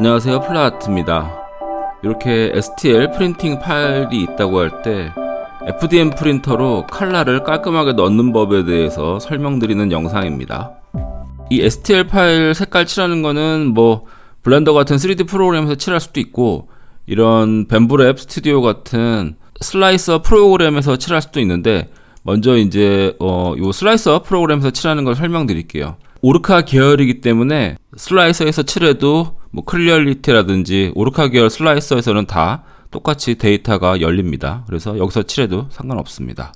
안녕하세요, 플라아트입니다. 이렇게 STL 프린팅 파일이 있다고 할 때 FDM 프린터로 칼라를 깔끔하게 넣는 법에 대해서 설명드리는 영상입니다. 이 STL 파일 색깔 칠하는 거는 블렌더 같은 3D 프로그램에서 칠할 수도 있고, 이런 벤브랩 스튜디오 같은 슬라이서 프로그램에서 칠할 수도 있는데, 먼저 이제 요 슬라이서 프로그램에서 칠하는 걸 설명드릴게요. 오르카 계열이기 때문에 슬라이서에서 칠해도 클리어리티라든지 오르카 계열 슬라이서에서는 다 똑같이 데이터가 열립니다. 그래서 여기서 칠해도 상관없습니다.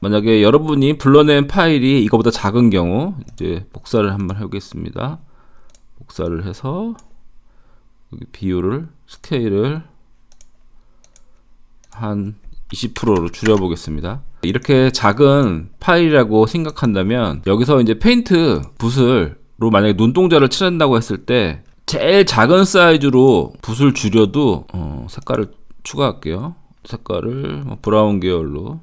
만약에 여러분이 불러낸 파일이 이거보다 작은 경우 이제 복사를 한번 해보겠습니다. 복사를 해서 여기 비율을 스케일을 한 20%로 줄여보겠습니다. 이렇게 작은 파일이라고 생각한다면 여기서 이제 페인트 붓으로 만약에 눈동자를 칠한다고 했을 때 제일 작은 사이즈로 붓을 줄여도 색깔을 추가할게요. 색깔을 브라운 계열로.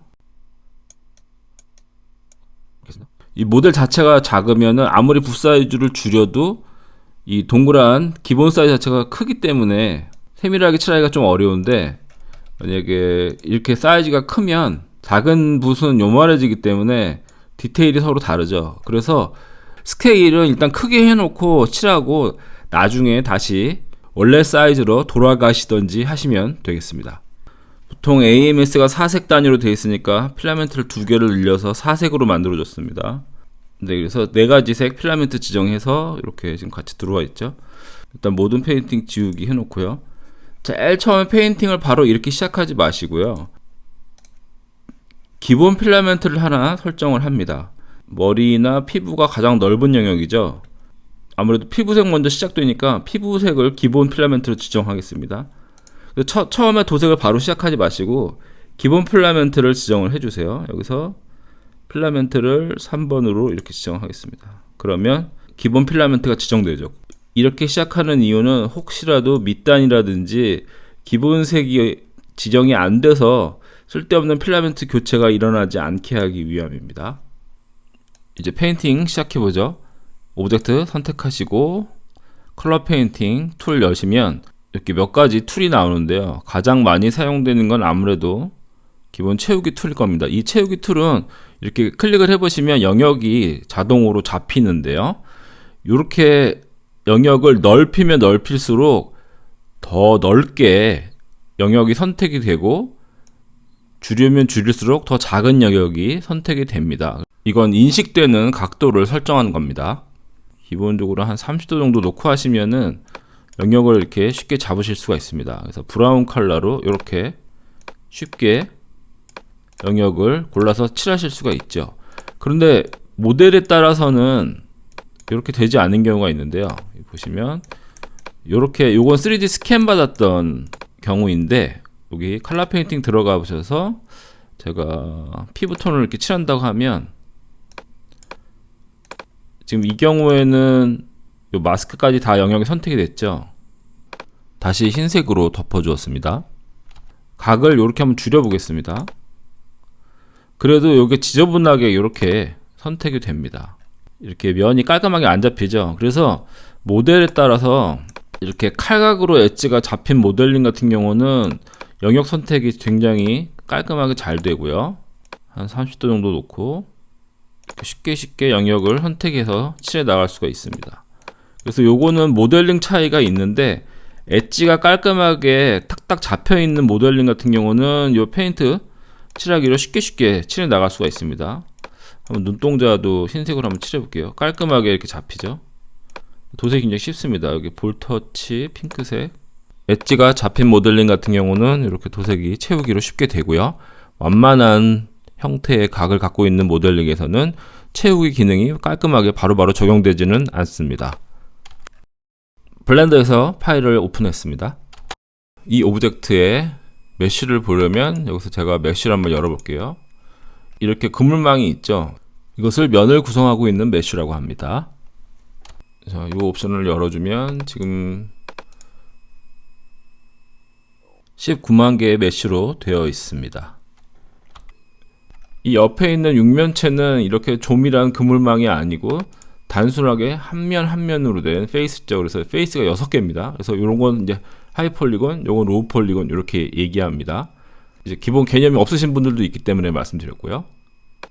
이 모델 자체가 작으면은 아무리 붓 사이즈를 줄여도 이 동그란 기본 사이즈 자체가 크기 때문에 세밀하게 칠하기가 좀 어려운데, 만약에 이렇게 사이즈가 크면 작은 붓은 요만해지기 때문에 디테일이 서로 다르죠. 그래서 스케일은 일단 크게 해놓고 칠하고 나중에 다시 원래 사이즈로 돌아가시던지 하시면 되겠습니다. 보통 AMS가 4색 단위로 되어 있으니까 필라멘트를 2개를 늘려서 4색으로 만들어 줬습니다. 네, 그래서 4가지 색 필라멘트 지정해서 이렇게 지금 같이 들어와 있죠. 일단 모든 페인팅 지우기 해놓고요. 제일 처음에 페인팅을 바로 이렇게 시작하지 마시고요. 기본 필라멘트를 하나 설정을 합니다. 머리나 피부가 가장 넓은 영역이죠. 아무래도 피부색 먼저 시작되니까 피부색을 기본 필라멘트로 지정하겠습니다. 처음에 도색을 바로 시작하지 마시고 기본 필라멘트를 지정을 해주세요. 여기서 필라멘트를 3번으로 이렇게 지정하겠습니다. 그러면 기본 필라멘트가 지정되죠. 이렇게 시작하는 이유는 혹시라도 밑단이라든지 기본색이 지정이 안 돼서 쓸데없는 필라멘트 교체가 일어나지 않게 하기 위함입니다. 이제 페인팅 시작해보죠. 오브젝트 선택하시고 컬러 페인팅 툴 여시면 이렇게 몇 가지 툴이 나오는데요. 가장 많이 사용되는 건 아무래도 기본 채우기 툴일 겁니다. 이 채우기 툴은 이렇게 클릭을 해보시면 영역이 자동으로 잡히는데요. 이렇게 영역을 넓히면 넓힐수록 더 넓게 영역이 선택이 되고, 줄이면 줄일수록 더 작은 영역이 선택이 됩니다. 이건 인식되는 각도를 설정한 겁니다. 기본적으로 한 30도 정도 놓고 하시면은 영역을 이렇게 쉽게 잡으실 수가 있습니다. 그래서 브라운 컬러로 이렇게 쉽게 영역을 골라서 칠하실 수가 있죠. 그런데 모델에 따라서는 이렇게 되지 않은 경우가 있는데요. 보시면 이렇게, 요건 3D 스캔 받았던 경우인데, 여기 컬러 페인팅 들어가 보셔서 제가 피부톤을 이렇게 칠한다고 하면 지금 이 경우에는 요 마스크까지 다 영역이 선택이 됐죠. 다시 흰색으로 덮어 주었습니다. 각을 이렇게 한번 줄여 보겠습니다. 그래도 이게 지저분하게 이렇게 선택이 됩니다. 이렇게 면이 깔끔하게 안 잡히죠. 그래서 모델에 따라서 이렇게 칼각으로 엣지가 잡힌 모델링 같은 경우는 영역 선택이 굉장히 깔끔하게 잘 되고요. 한 30도 정도 놓고 쉽게 영역을 선택해서 칠해 나갈 수가 있습니다. 그래서 요거는 모델링 차이가 있는데, 엣지가 깔끔하게 탁탁 잡혀 있는 모델링 같은 경우는 요 페인트 칠하기로 쉽게 칠해 나갈 수가 있습니다. 한번 눈동자도 흰색으로 한번 칠해 볼게요. 깔끔하게 이렇게 잡히죠. 도색이 굉장히 쉽습니다. 여기 볼터치 핑크색. 엣지가 잡힌 모델링 같은 경우는 이렇게 도색이 채우기로 쉽게 되고요. 완만한 형태의 각을 갖고 있는 모델링에서는 채우기 기능이 깔끔하게 바로바로 적용되지는 않습니다. 블렌더에서 파일을 오픈했습니다. 이 오브젝트의 메쉬를 보려면 여기서 제가 메쉬를 한번 열어볼게요. 이렇게 그물망이 있죠. 이것을 면을 구성하고 있는 메쉬라고 합니다. 자, 이 옵션을 열어주면 지금 19만 개의 메쉬로 되어 있습니다. 이 옆에 있는 육면체는 이렇게 조밀한 그물망이 아니고 단순하게 한 면 한 면으로 된 페이스죠. 그래서 페이스가 6개입니다. 그래서 이런 건 이제 하이 폴리곤, 요건 로우 폴리곤 이렇게 얘기합니다. 이제 기본 개념이 없으신 분들도 있기 때문에 말씀드렸고요.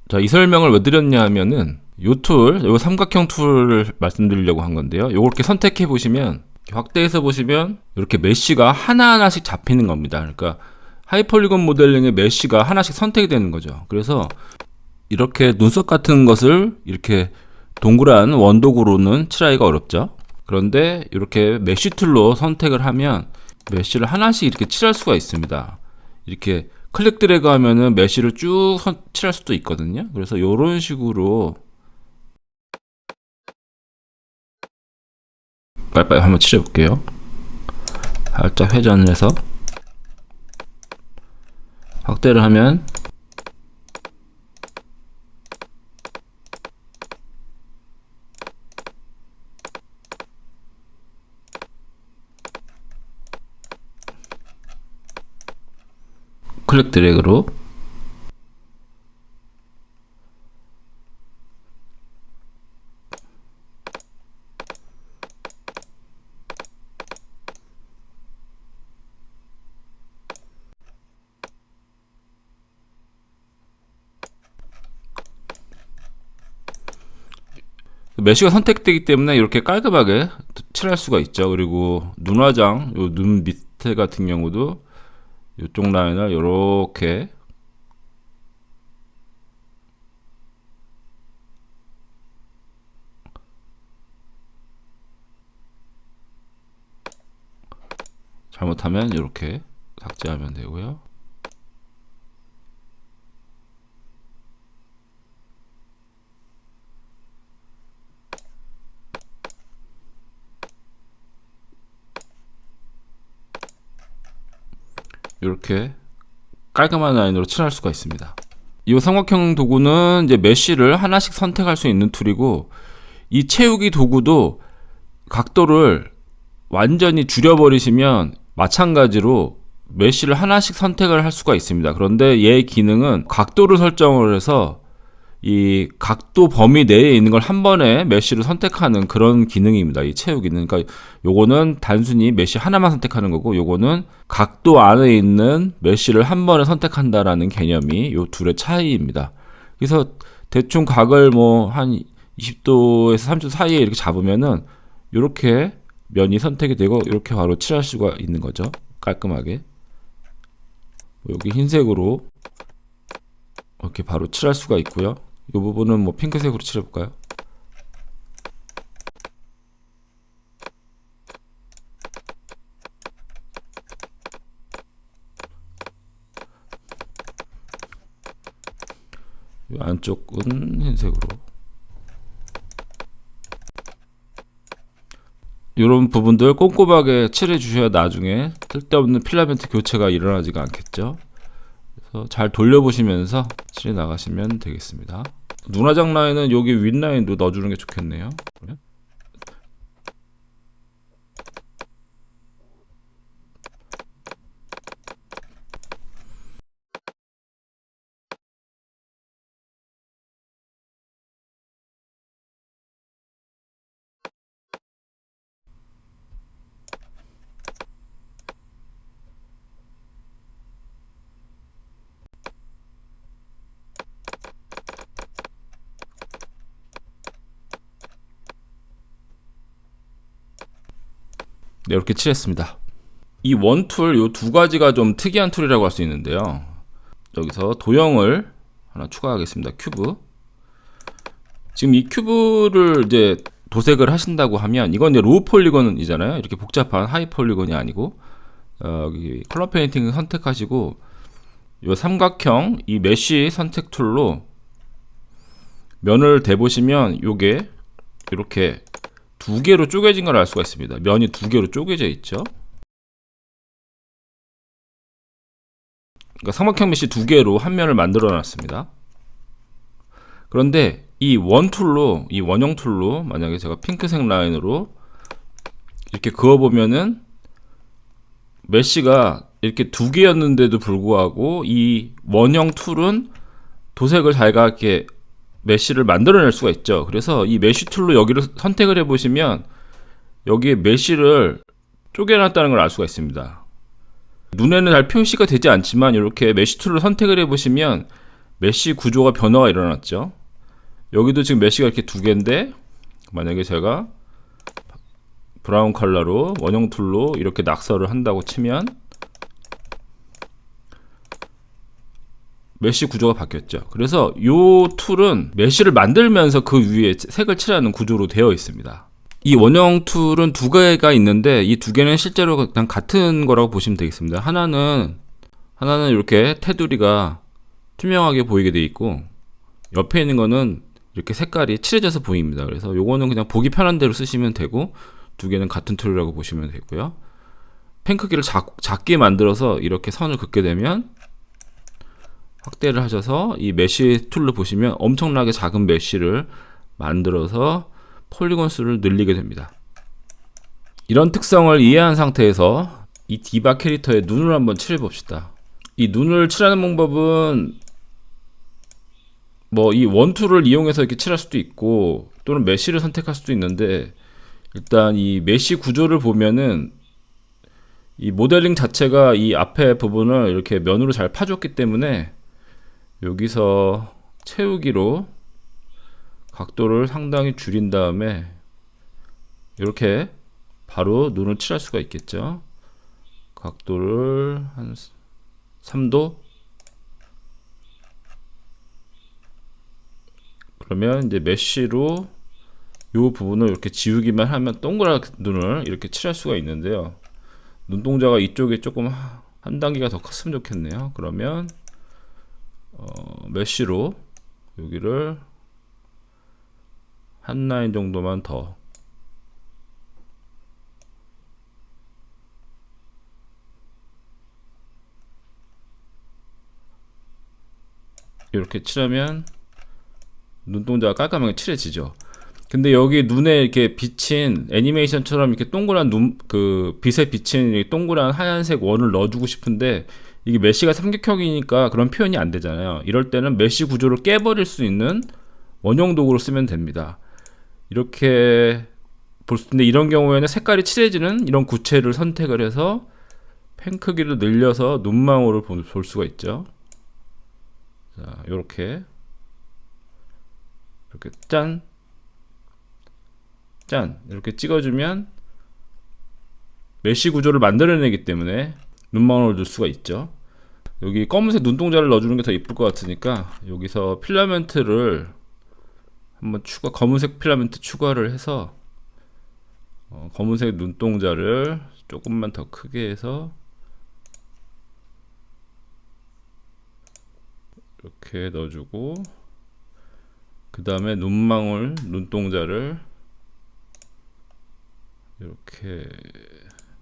자, 이 설명을 왜 드렸냐 하면은 요 툴, 요 삼각형 툴을 말씀드리려고 한 건데요. 요걸 이렇게 선택해 보시면 확대해서 보시면 이렇게 메쉬가 하나하나씩 잡히는 겁니다. 그러니까 하이폴리곤 모델링의 메쉬가 하나씩 선택이 되는 거죠. 그래서 이렇게 눈썹 같은 것을 이렇게 동그란 원도구로는 칠하기가 어렵죠. 그런데 이렇게 메쉬 툴로 선택을 하면 메쉬를 하나씩 이렇게 칠할 수가 있습니다. 이렇게 클릭 드래그 하면은 메쉬를 쭉 칠할 수도 있거든요. 그래서 이런 식으로 빨리빨리 한번 칠해볼게요. 살짝 회전을 해서 확대를 하면 클릭 드래그로 메쉬가 선택되기 때문에 이렇게 깔끔하게 칠할 수가 있죠. 그리고 눈화장, 요 눈 밑에 같은 경우도 이쪽 라인을 이렇게 잘못하면 이렇게 삭제하면 되고요. 이렇게 깔끔한 라인으로 칠할 수가 있습니다. 이 삼각형 도구는 이제 메쉬를 하나씩 선택할 수 있는 툴이고, 이 채우기 도구도 각도를 완전히 줄여버리시면 마찬가지로 메쉬를 하나씩 선택을 할 수가 있습니다. 그런데 얘 기능은 각도를 설정을 해서 이 각도 범위 내에 있는 걸 한 번에 메쉬를 선택하는 그런 기능입니다. 이 채우기는. 그러니까 요거는 단순히 메쉬 하나만 선택하는 거고, 요거는 각도 안에 있는 메쉬를 한 번에 선택한다라는 개념이 요 둘의 차이입니다. 그래서 대충 각을 뭐 한 20도에서 30도 사이에 이렇게 잡으면은 요렇게 면이 선택이 되고 이렇게 바로 칠할 수가 있는 거죠. 깔끔하게. 여기 흰색으로 이렇게 바로 칠할 수가 있고요. 이 부분은 뭐 핑크색으로 칠해볼까요? 이 안쪽은 흰색으로. 이런 부분들 꼼꼼하게 칠해 주셔야 나중에 쓸데없는 필라멘트 교체가 일어나지가 않겠죠. 그래서 잘 돌려보시면서 칠해 나가시면 되겠습니다. 눈화장 라인은 여기 윗 라인도 넣어주는 게 좋겠네요. 네, 이렇게 칠했습니다. 이 원툴 요 두 가지가 좀 특이한 툴이라고 할 수 있는데요. 여기서 도형을 하나 추가하겠습니다. 큐브. 지금 이 큐브를 이제 도색을 하신다고 하면 이건 이제 로우 폴리곤이잖아요. 이렇게 복잡한 하이 폴리곤이 아니고, 여기 컬러 페인팅 선택하시고 요 삼각형 이 메쉬 선택 툴로 면을 대보시면 요게 이렇게 두 개로 쪼개진 걸 알 수가 있습니다. 면이 두 개로 쪼개져 있죠. 그러니까 삼각형 메쉬 두 개로 한 면을 만들어 놨습니다. 그런데 이 원툴로, 이 원형 툴로 만약에 제가 핑크색 라인으로 이렇게 그어보면은 메쉬가 이렇게 두 개였는데도 불구하고 이 원형 툴은 도색을 자기가 이렇게 메쉬를 만들어낼 수가 있죠. 그래서 이 메쉬 툴로 여기를 선택을 해보시면 여기에 메쉬를 쪼개놨다는 걸 알 수가 있습니다. 눈에는 잘 표시가 되지 않지만 이렇게 메쉬 툴을 선택을 해보시면 메쉬 구조가 변화가 일어났죠. 여기도 지금 메쉬가 이렇게 두 개인데, 만약에 제가 브라운 컬러로 원형 툴로 이렇게 낙서를 한다고 치면 메쉬 구조가 바뀌었죠. 그래서 이 툴은 메쉬를 만들면서 그 위에 색을 칠하는 구조로 되어 있습니다. 이 원형 툴은 두 개가 있는데 이 두 개는 실제로 그냥 같은 거라고 보시면 되겠습니다. 하나는 이렇게 테두리가 투명하게 보이게 돼 있고, 옆에 있는 거는 이렇게 색깔이 칠해져서 보입니다. 그래서 요거는 그냥 보기 편한 대로 쓰시면 되고, 두 개는 같은 툴이라고 보시면 되고요. 펜 크기를 작게 만들어서 이렇게 선을 긋게 되면 확대를 하셔서 이 메쉬 툴로 보시면 엄청나게 작은 메쉬를 만들어서 폴리곤 수를 늘리게 됩니다. 이런 특성을 이해한 상태에서 이 디바 캐릭터의 눈을 한번 칠해 봅시다. 이 눈을 칠하는 방법은 뭐 이 원툴을 이용해서 이렇게 칠할 수도 있고, 또는 메쉬를 선택할 수도 있는데, 일단 이 메쉬 구조를 보면은 이 모델링 자체가 이 앞에 부분을 이렇게 면으로 잘 파줬기 때문에 여기서 채우기로 각도를 상당히 줄인 다음에 이렇게 바로 눈을 칠할 수가 있겠죠. 각도를 한 3도, 그러면 이제 메쉬로 이 부분을 이렇게 지우기만 하면 동그란 눈을 이렇게 칠할 수가 있는데요. 눈동자가 이쪽에 조금 한 단계가 더 컸으면 좋겠네요. 그러면 메쉬로 여기를 한 라인 정도만 더 이렇게 칠하면 눈동자가 깔끔하게 칠해지죠. 근데 여기 눈에 이렇게 비친 애니메이션처럼 이렇게 동그란 그 빛에 비친 동그란 하얀색 원을 넣어주고 싶은데 이게 메쉬가 삼각형이니까 그런 표현이 안 되잖아요. 이럴 때는 메쉬 구조를 깨버릴 수 있는 원형 도구로 쓰면 됩니다. 이렇게 볼 수 있는데, 이런 경우에는 색깔이 칠해지는 이런 구체를 선택을 해서 펜 크기를 늘려서 눈망울을 볼 수가 있죠. 자, 이렇게 짠 이렇게 찍어주면 메쉬 구조를 만들어내기 때문에 눈망울을 넣을 수가 있죠. 여기 검은색 눈동자를 넣어주는 게 더 이쁠 것 같으니까 여기서 필라멘트를 한번 검은색 필라멘트 추가를 해서 검은색 눈동자를 조금만 더 크게 해서 이렇게 넣어주고, 그 다음에 눈동자를 이렇게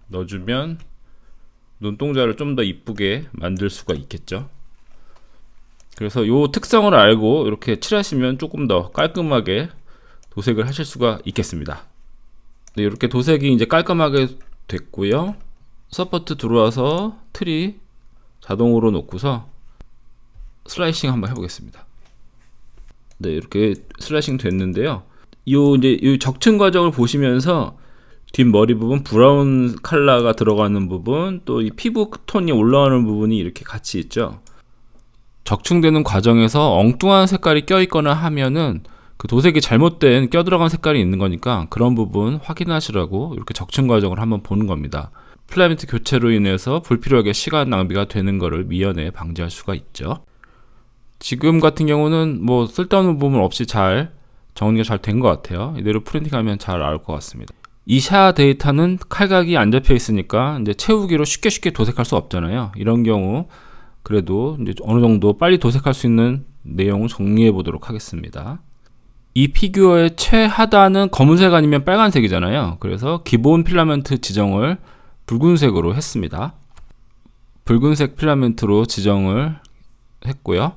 넣어주면 눈동자를 좀 더 이쁘게 만들 수가 있겠죠. 그래서 이 특성을 알고 이렇게 칠하시면 조금 더 깔끔하게 도색을 하실 수가 있겠습니다. 네, 이렇게 도색이 이제 깔끔하게 됐고요. 서포트 들어와서 트리 자동으로 놓고서 슬라이싱 한번 해보겠습니다. 네, 이렇게 슬라이싱 됐는데요. 이 적층 과정을 보시면서 뒷머리 부분 브라운 컬러가 들어가는 부분, 또 이 피부 톤이 올라오는 부분이 이렇게 같이 있죠. 적층되는 과정에서 엉뚱한 색깔이 껴있거나 하면은 그 도색이 잘못된 껴들어간 색깔이 있는 거니까 그런 부분 확인하시라고 이렇게 적층 과정을 한번 보는 겁니다. 필라멘트 교체로 인해서 불필요하게 시간 낭비가 되는 거를 미연에 방지할 수가 있죠. 지금 같은 경우는 뭐 쓸데없는 부분 없이 잘 정리가 잘 된 것 같아요. 이대로 프린팅하면 잘 나올 것 같습니다. 이 샤 데이터는 칼각이 안 잡혀 있으니까 이제 채우기로 쉽게 도색할 수 없잖아요. 이런 경우 그래도 이제 어느 정도 빨리 도색할 수 있는 내용을 정리해 보도록 하겠습니다. 이 피규어의 최하단은 검은색 아니면 빨간색이잖아요. 그래서 기본 필라멘트 지정을 붉은색으로 했습니다. 붉은색 필라멘트로 지정을 했고요.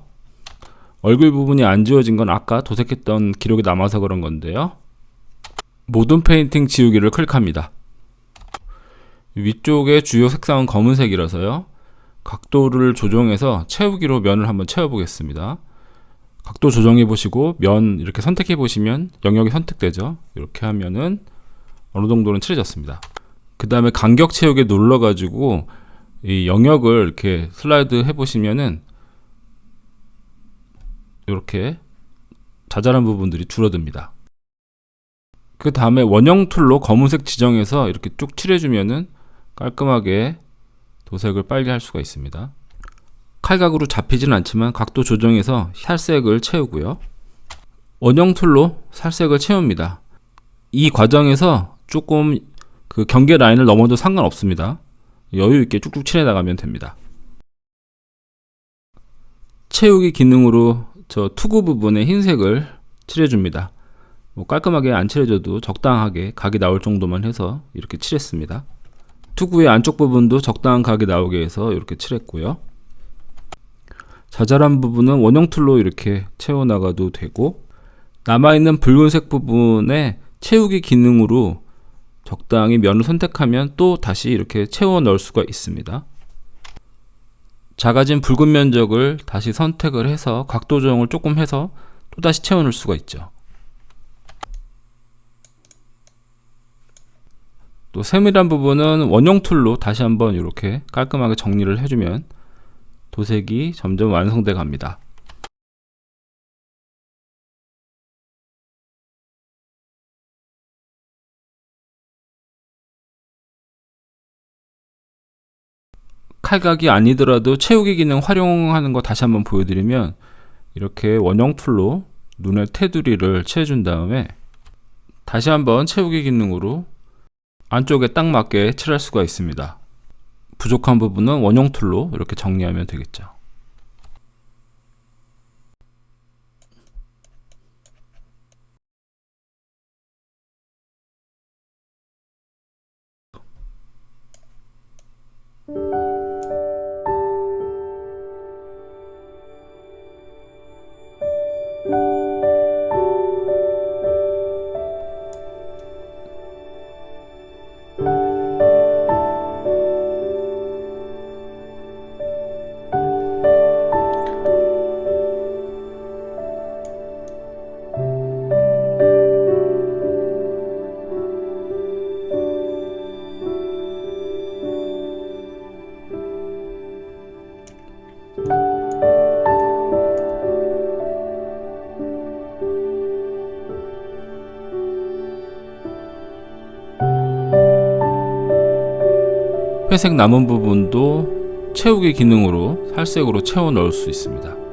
얼굴 부분이 안 지워진 건 아까 도색했던 기록이 남아서 그런 건데요. 모든 페인팅 지우기를 클릭합니다. 위쪽의 주요 색상은 검은색이라서요. 각도를 조정해서 채우기로 면을 한번 채워보겠습니다. 각도 조정해 보시고 면 이렇게 선택해 보시면 영역이 선택되죠. 이렇게 하면은 어느 정도는 칠해졌습니다. 그 다음에 간격 채우기 눌러 가지고 이 영역을 이렇게 슬라이드 해 보시면은 이렇게 자잘한 부분들이 줄어듭니다. 그 다음에 원형 툴로 검은색 지정해서 이렇게 쭉 칠해주면은 깔끔하게 도색을 빨리 할 수가 있습니다. 칼각으로 잡히지는 않지만 각도 조정해서 살색을 채우고요. 원형 툴로 살색을 채웁니다. 이 과정에서 조금 그 경계 라인을 넘어도 상관없습니다. 여유 있게 쭉쭉 칠해 나가면 됩니다. 채우기 기능으로 저 투구 부분에 흰색을 칠해줍니다. 뭐 깔끔하게 안 칠해줘도 적당하게 각이 나올 정도만 해서 이렇게 칠했습니다. 투구의 안쪽 부분도 적당한 각이 나오게 해서 이렇게 칠했고요. 자잘한 부분은 원형 툴로 이렇게 채워나가도 되고, 남아있는 붉은색 부분에 채우기 기능으로 적당히 면을 선택하면 또 다시 이렇게 채워 넣을 수가 있습니다. 작아진 붉은 면적을 다시 선택을 해서 각도 조정을 조금 해서 또 다시 채워 넣을 수가 있죠. 또 세밀한 부분은 원형 툴로 다시 한번 이렇게 깔끔하게 정리를 해주면 도색이 점점 완성돼 갑니다. 칼각이 아니더라도 채우기 기능 활용하는 거 다시 한번 보여드리면, 이렇게 원형 툴로 눈의 테두리를 칠해준 다음에 다시 한번 채우기 기능으로 안쪽에 딱 맞게 칠할 수가 있습니다. 부족한 부분은 원형 툴로 이렇게 정리하면 되겠죠. 회색 남은 부분도 채우기 기능으로 살색으로 채워 넣을 수 있습니다.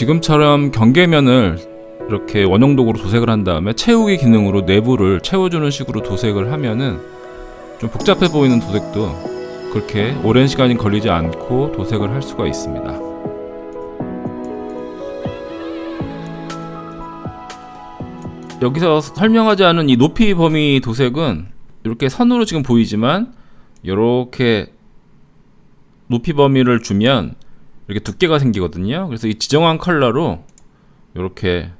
지금처럼 경계면을 이렇게 원형도구로 도색을 한 다음에 채우기 기능으로 내부를 채워주는 식으로 도색을 하면은 좀 복잡해 보이는 도색도 그렇게 오랜 시간이 걸리지 않고 도색을 할 수가 있습니다. 여기서 설명하지 않은 이 높이 범위 도색은 이렇게 선으로 지금 보이지만 이렇게 높이 범위를 주면 이렇게 두께가 생기거든요. 그래서 이 지정한 컬러로 이렇게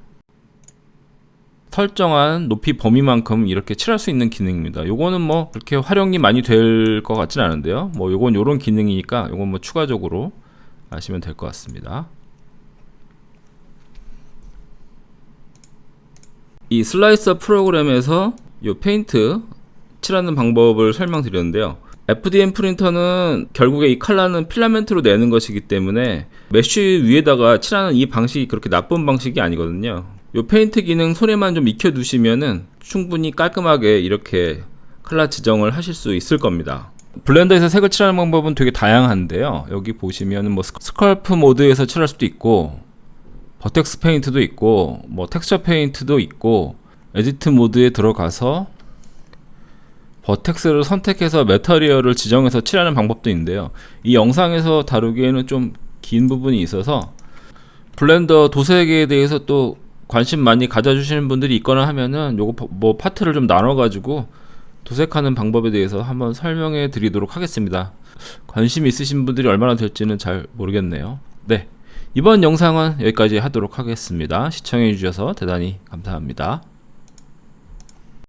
설정한 높이 범위만큼 이렇게 칠할 수 있는 기능입니다. 요거는 뭐 그렇게 활용이 많이 될 것 같진 않은데요. 뭐 요건 요런 기능이니까 요건 뭐 추가적으로 아시면 될 것 같습니다. 이 슬라이서 프로그램에서 요 페인트 칠하는 방법을 설명드렸는데요. FDM 프린터는 결국에 이 컬러는 필라멘트로 내는 것이기 때문에 메쉬 위에다가 칠하는 이 방식이 그렇게 나쁜 방식이 아니거든요. 요 페인트 기능 손에만 좀 익혀 두시면은 충분히 깔끔하게 이렇게 컬러 지정을 하실 수 있을 겁니다. 블렌더에서 색을 칠하는 방법은 되게 다양한데요. 여기 보시면은 뭐 스컬프 모드에서 칠할 수도 있고, 버텍스 페인트도 있고, 뭐 텍스처 페인트도 있고, 에디트 모드에 들어가서 버텍스를 선택해서 매터리얼을 지정해서 칠하는 방법도 있는데요. 이 영상에서 다루기에는 좀 긴 부분이 있어서 블렌더 도색에 대해서 또 관심 많이 가져주시는 분들이 있거나 하면은 요거 뭐 파트를 좀 나눠 가지고 도색하는 방법에 대해서 한번 설명해 드리도록 하겠습니다. 관심 있으신 분들이 얼마나 될지는 잘 모르겠네요. 네, 이번 영상은 여기까지 하도록 하겠습니다. 시청해 주셔서 대단히 감사합니다.